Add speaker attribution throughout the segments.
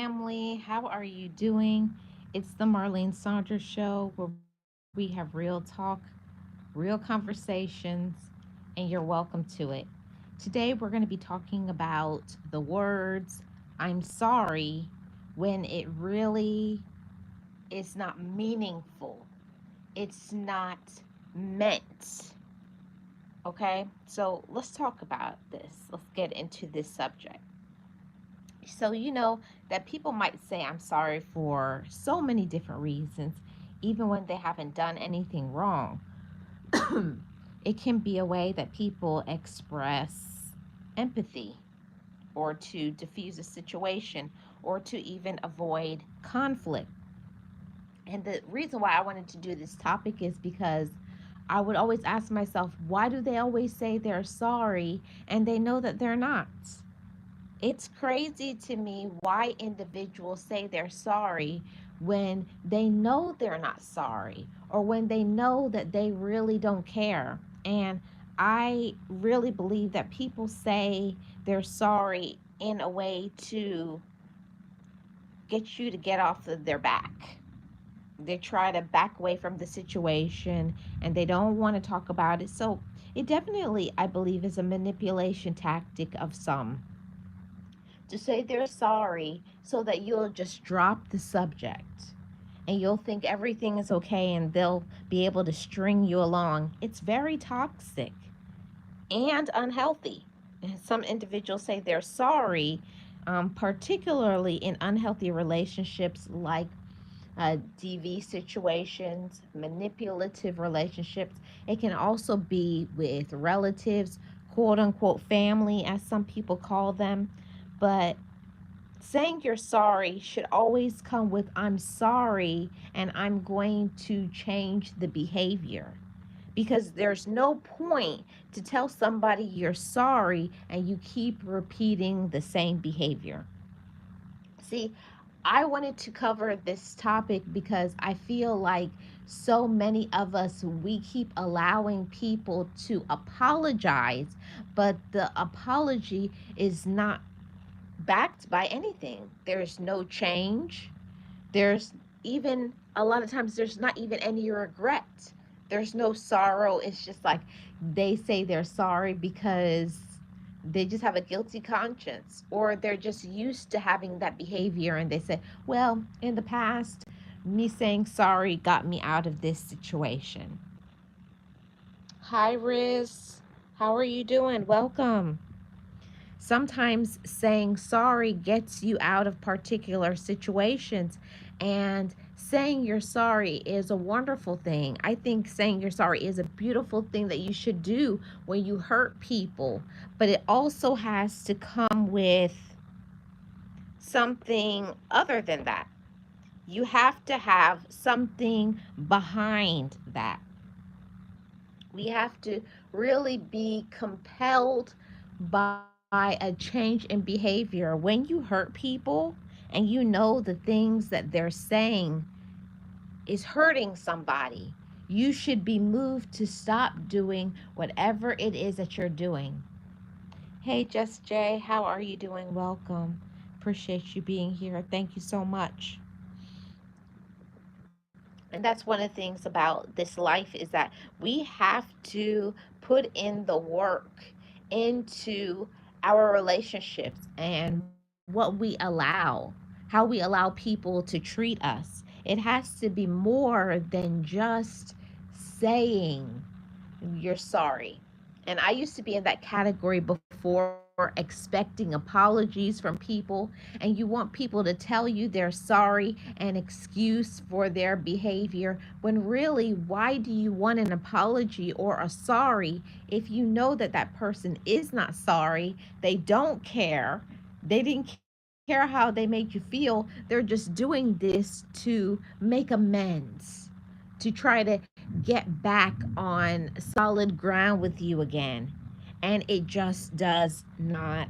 Speaker 1: family. How are you doing? It's the Marlene Saunders show where we have real talk, real conversations, and you're welcome to it. Today, we're going to be talking about the words I'm sorry when it really is not meaningful, it's not meant. Okay, so let's talk about this. Let's get into this subject. So, that people might say I'm sorry for so many different reasons, even when they haven't done anything wrong. It can be a way that people express empathy or to diffuse a situation or to even avoid conflict. And the reason why I wanted to do this topic is because I would always ask myself, why do they always say they're sorry and they know that they're not? It's crazy to me why individuals say they're sorry when they know they're not sorry or when they know that they really don't care. And I really believe that people say they're sorry in a way to get you to get off of their back. They try to back away from the situation and they don't want to talk about it. So it definitely, I believe, is a manipulation tactic of some to say they're sorry so that you'll just drop the subject and you'll think everything is okay and they'll be able to string you along. It's very toxic and unhealthy. Some individuals say they're sorry, particularly in unhealthy relationships like DV situations, manipulative relationships. It can also be with relatives, quote unquote family, as some people call them. But saying you're sorry should always come with I'm sorry and I'm going to change the behavior. Because there's no point to tell somebody you're sorry and you keep repeating the same behavior. See, I wanted to cover this topic because I feel like so many of us, we keep allowing people to apologize, but the apology is not backed by anything. There's no change. There's even a lot of times there's not even any regret. There's no sorrow. It's just like they say they're sorry because they just have a guilty conscience or they're just used to having that behavior and they say, well, in the past, me saying sorry got me out of this situation. Hi, Riz. How are you doing? Welcome. Sometimes saying sorry gets you out of particular situations, and saying you're sorry is a wonderful thing. I think saying you're sorry is a beautiful thing that you should do when you hurt people, but it also has to come with something other than that. You have to have something behind that. We have to really be compelled by a change in behavior. When you hurt people and you know the things that they're saying is hurting somebody, you should be moved to stop doing whatever it is that you're doing. Hey, Just Jay, how are you doing? Welcome. Appreciate you being here. Thank you so much. And that's one of the things about this life is that we have to put in the work into our relationships and what we allow, how we allow people to treat us. It has to be more than just saying you're sorry. And I used to be in that category before, expecting apologies from people, and you want people to tell you they're sorry and excuse for their behavior, when really, why do you want an apology or a sorry if you know that that person is not sorry? They don't care. They didn't care how they made you feel. They're just doing this to make amends, to try to get back on solid ground with you again. And it just does not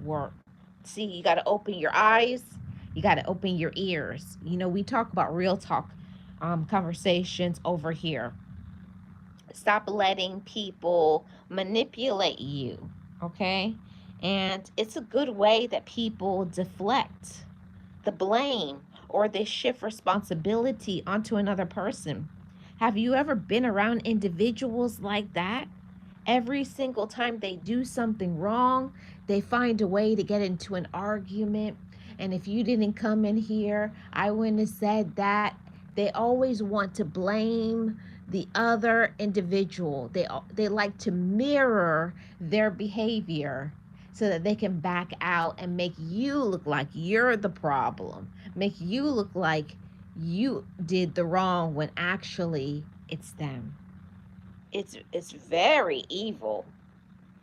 Speaker 1: work. See, you got to open your eyes, you got to open your ears. We talk about real talk conversations over here. Stop letting people manipulate you, okay? And it's a good way that people deflect. the blame or they shift responsibility onto another person. Have you ever been around individuals like that? Every single time they do something wrong, they find a way to get into an argument. And if you didn't come in here, I wouldn't have said that. They always want to blame the other individual. They like to mirror their behavior so that they can back out and make you look like you're the problem, make you look like you did the wrong when actually it's them. It's very evil.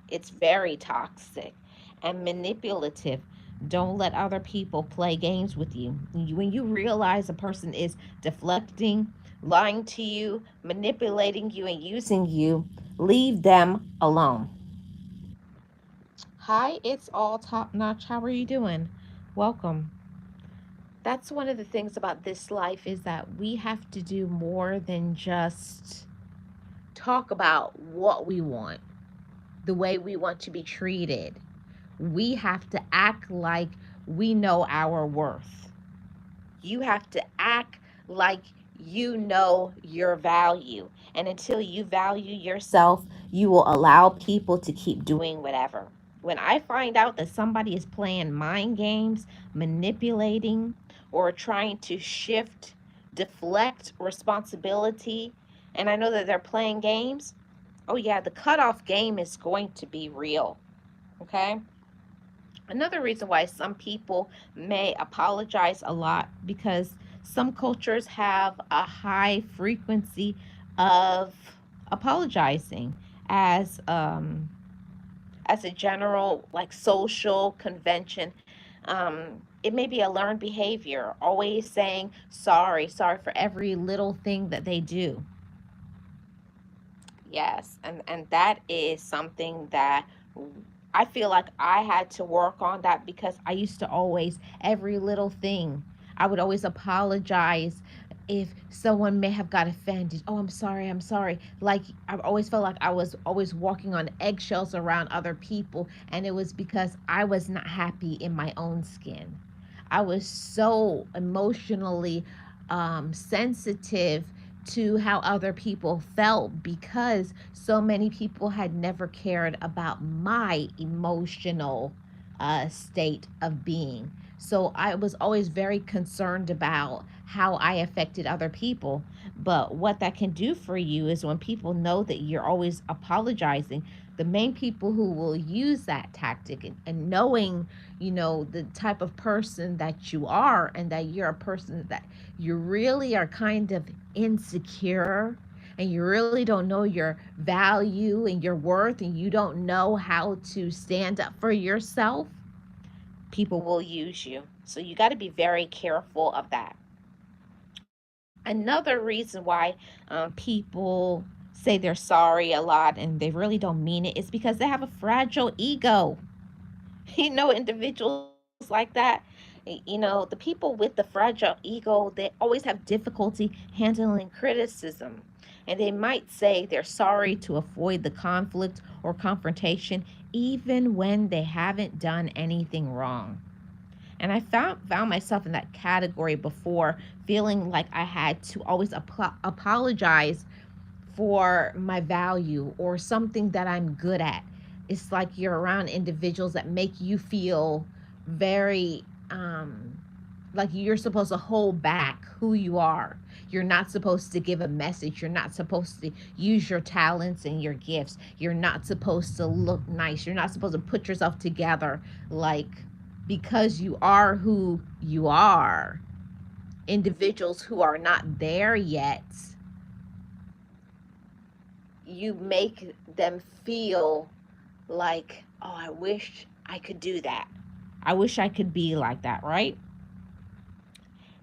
Speaker 1: It's very toxic and manipulative. Don't let other people play games with you. When you realize a person is deflecting, lying to you, manipulating you, and using you, leave them alone. Hi, it's all top notch. How are you doing? Welcome. That's one of the things about this life is that we have to do more than just talk about what we want, the way we want to be treated. We have to act like we know our worth. You have to act like you know your value. And until you value yourself, you will allow people to keep doing whatever. When I find out that somebody is playing mind games, manipulating, or trying to shift, deflect responsibility, and I know that they're playing games, oh, yeah, the cutoff game is going to be real. Okay? Another reason why some people may apologize a lot because some cultures have a high frequency of apologizing as um, as a general like social convention. It may be a learned behavior, always saying sorry, sorry for every little thing that they do. Yes, and that is something that I feel like I had to work on that because I used to always every little thing. I would always apologize if someone may have got offended. Oh, I'm sorry, I'm sorry. Like I've always felt like I was always walking on eggshells around other people, and it was because I was not happy in my own skin. I was so emotionally sensitive to how other people felt because so many people had never cared about my emotional state of being. So I was always very concerned about how I affected other people. But what that can do for you is when people know that you're always apologizing, the main people who will use that tactic and knowing, the type of person that you are and that you're a person that you really are kind of insecure and you really don't know your value and your worth and you don't know how to stand up for yourself, people will use you. So you got to be very careful of that. Another reason why people say they're sorry a lot and they really don't mean it is because they have a fragile ego. Individuals like that, the people with the fragile ego, they always have difficulty handling criticism. And they might say they're sorry to avoid the conflict or confrontation, even when they haven't done anything wrong. And I found myself in that category before, feeling like I had to always apologize for my value or something that I'm good at. It's like you're around individuals that make you feel very like you're supposed to hold back who you are. You're not supposed to give a message. You're not supposed to use your talents and your gifts. You're not supposed to look nice. You're not supposed to put yourself together like because you are who you are. Individuals who are not there yet, you make them feel like, oh, I wish I could do that. I wish I could be like that, right?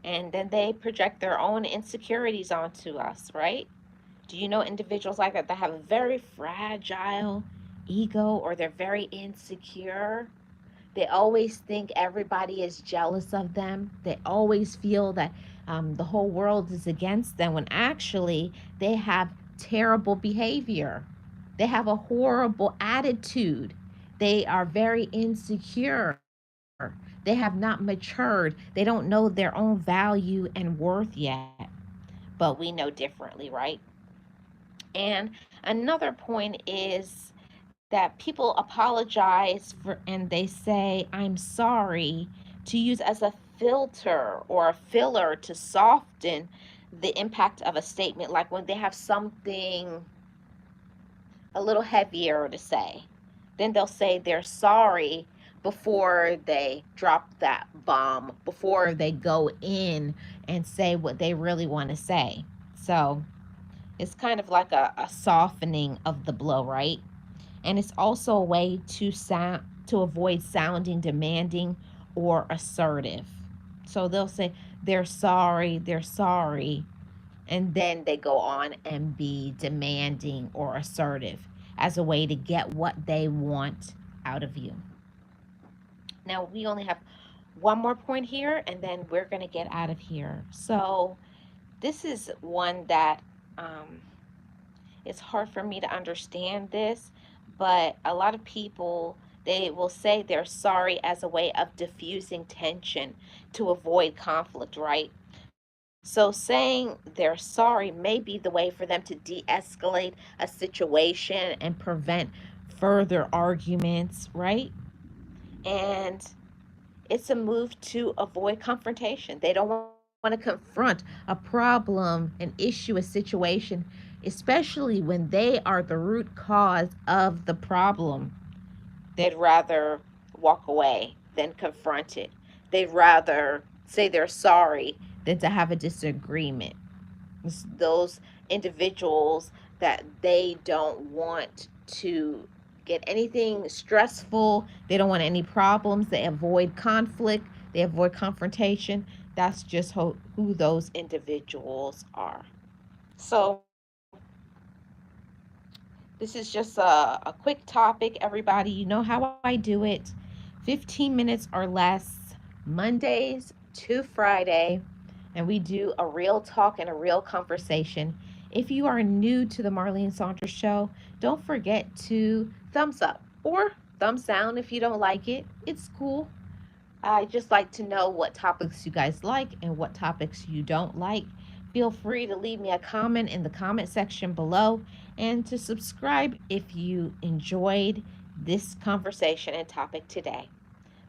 Speaker 1: And then they project their own insecurities onto us, right? Do you know individuals like that have a very fragile ego or they're very insecure? They always think everybody is jealous of them. They always feel that the whole world is against them when actually they have terrible behavior. They have a horrible attitude. They are very insecure. They They have not matured. They don't know their own value and worth yet. But we know differently, right? And another point is that people apologize for and they say, I'm sorry, to use as a filter or a filler to soften the impact of a statement, like when they have something a little heavier to say. Then they'll say they're sorry before they drop that bomb, before they go in and say what they really want to say. So it's kind of like a softening of the blow, right? And it's also a way to avoid sounding demanding or assertive. So they'll say they're sorry, and then they go on and be demanding or assertive as a way to get what they want out of you. Now, we only have one more point here, and then we're going to get out of here. So, this is one that um, it's hard for me to understand this, but a lot of people, they will say they're sorry as a way of diffusing tension to avoid conflict, right? So saying they're sorry may be the way for them to de-escalate a situation and prevent further arguments, right? And it's a move to avoid confrontation. They don't want to confront a problem, an issue, a situation, especially when they are the root cause of the problem. They'd rather walk away than confront it. They'd rather say they're sorry than to have a disagreement. It's those individuals that they don't want to get anything stressful, they don't want any problems, they avoid conflict, they avoid confrontation. That's just who those individuals are. So, this is just a quick topic, everybody. You know how I do it, 15 minutes or less, Mondays to Friday, and we do a real talk and a real conversation. If you are new to the Marlene Saunders Show, don't forget to thumbs up or thumbs down if you don't like it. It's cool. I just like to know what topics you guys like and what topics you don't like. Feel free to leave me a comment in the comment section below and to subscribe if you enjoyed this conversation and topic today.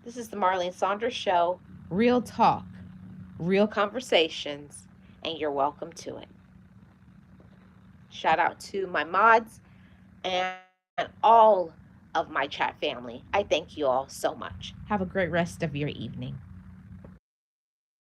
Speaker 1: This is the Marlene Saunders Show, real talk, real conversations, and you're welcome to it. Shout out to my mods and all of my chat family. I thank you all so much. Have a great rest of your evening.